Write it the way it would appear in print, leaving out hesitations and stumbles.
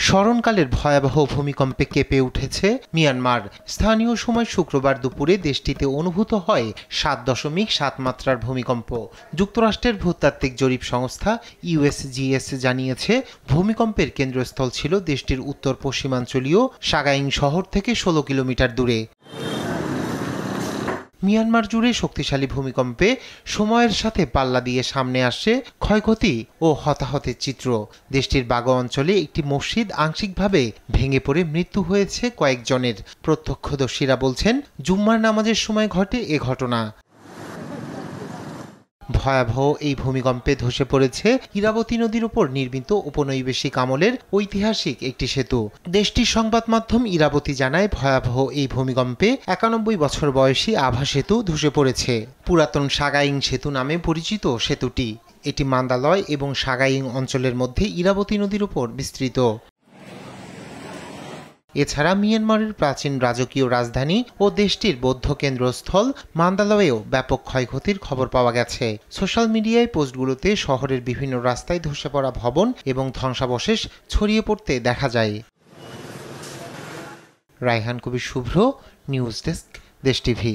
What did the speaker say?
স্মরণকালের ভয়াবহ ভূমিকম্পে কেঁপে উঠেছে মিয়ানমার। স্থানীয় সময় শুক্রবার দুপুরে দেশটিতে অনুভূত হয় ৭.৭ মাত্রার ভূমিকম্প। যুক্তরাষ্ট্রের ভূতাত্ত্বিক জরিপ সংস্থা ইউএসজিএস জানিয়েছে, ভূমিকম্পের কেন্দ্রস্থল ছিল দেশটির উত্তর পশ্চিমাঞ্চলীয় সাগাইং শহর থেকে ১৬ কিলোমিটার দূরে। মিয়ানমার জুড়ে শক্তিশালী ভূমিকম্পে সময়ের সাথে পাল্লা দিয়ে সামনে আসছে ক্ষয়ক্ষতি ও হতাহতের চিত্র। দেশটির বাগো অঞ্চলে একটি মসজিদ আংশিকভাবে ভেঙে পড়ে মৃত্যু হয়েছে কয়েকজনের। প্রত্যক্ষদর্শীরা বলছেন, জুম্মার নামাজের সময় ঘটে এ ঘটনা। ভয়াবহ এই ভূমিকম্পে ধসে পড়েছে ইরাবতী নদীর উপর নির্মিত উপনৈবেশিক আমলের ঐতিহাসিক একটি সেতু। দেশটির সংবাদ মাধ্যম ইরাবতী জানায়, ভয়াবহ এই ভূমিকম্পে ৯১ বছর বয়সী আভা সেতু ধসে পড়েছে। পুরাতন সাগাইং সেতু নামে পরিচিত সেতুটি, এটি মান্দালয় এবং সাগাইং অঞ্চলের মধ্যে ইরাবতী নদীর উপর বিস্তৃত। এছাড়া মিয়ানমারের প্রাচীন রাজকীয় রাজধানী ও দেশটির বৌদ্ধ কেন্দ্রস্থল মান্দালয়েও ব্যাপক ক্ষয়ক্ষতির খবর পাওয়া গেছে। সোশ্যাল মিডিয়ায় পোস্টগুলোতে শহরের বিভিন্ন রাস্তায় ধসে পড়া ভবন এবং ধ্বংসাবশেষ ছড়িয়ে পড়তে দেখা যায়। রায়হান কবির শুভ্র, নিউজ ডেস্ক, দেশ টিভি।